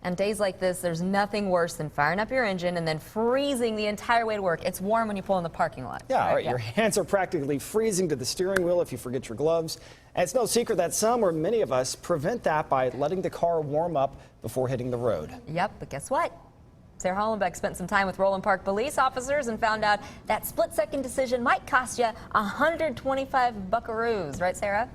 And days like this, there's nothing worse than firing up your engine and then freezing the entire way to work. It's warm when you pull in the parking lot. Yeah, right. Your hands are practically freezing to the steering wheel if you forget your gloves. And it's no secret that some or many of us prevent that by letting the car warm up before hitting the road. Yep, but guess what? Sarah Hollenbeck spent some time with Roland Park police officers and found out that split-second decision might cost you 125 buckaroos. Right, Sarah?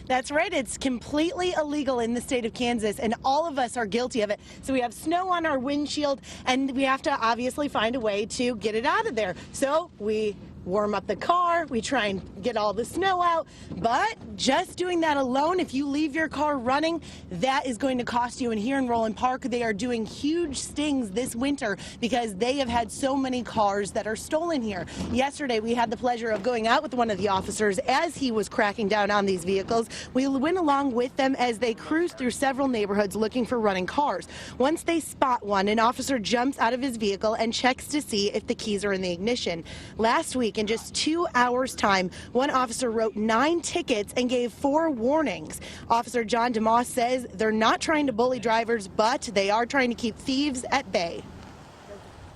That's right. It's completely illegal in the state of Kansas, and all of us are guilty of it. So we have snow on our windshield, and we have to obviously find a way to get it out of there. So we warm up the car, we try and get all the snow out, but just doing that alone, if you leave your car running, that is going to cost you. And here in Roland Park, they are doing huge stings this winter because they have had so many cars that are stolen here. Yesterday, we had the pleasure of going out with one of the officers as he was cracking down on these vehicles. We went along with them as they cruised through several neighborhoods looking for running cars. Once they spot one, an officer jumps out of his vehicle and checks to see if the keys are in the ignition. Last week, in just 2 hours' time, one officer wrote 9 tickets and gave 4 warnings. Officer John DeMoss says they're not trying to bully drivers, but they are trying to keep thieves at bay.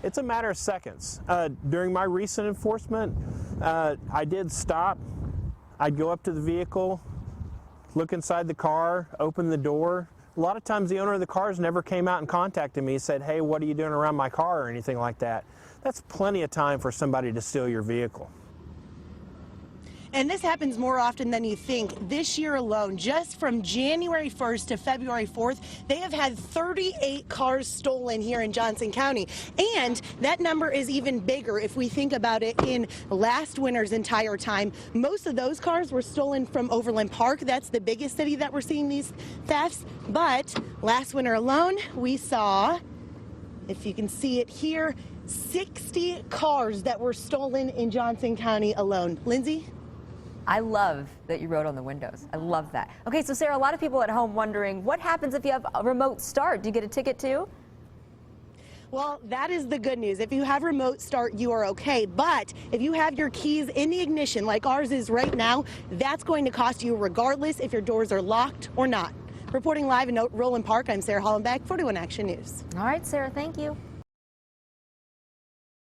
It's a matter of seconds. During my recent enforcement, I did stop. I'd go up to the vehicle, look inside the car, open the door. A lot of times the owner of the cars never came out and contacted me and said, hey, what are you doing around my car or anything like that. That's plenty of time for somebody to steal your vehicle. And this happens more often than you think. This year alone, just from January 1st to February 4th, they have had 38 cars stolen here in Johnson County. And that number is even bigger if we think about it in last winter's entire time. Most of those cars were stolen from Overland Park. That's the biggest city that we're seeing these thefts. But last winter alone, we saw, if you can see it here, 60 cars that were stolen in Johnson County alone. Lindsay? I love that you wrote on the windows. I love that. Okay, so Sarah, a lot of people at home wondering, what happens if you have a remote start? Do you get a ticket too? Well, that is the good news. If you have remote start, you are okay. But if you have your keys in the ignition, like ours is right now, that's going to cost you regardless if your doors are locked or not. Reporting live in Roland Park, I'm Sarah Hollenbeck, 41 Action News. All right, Sarah, thank you.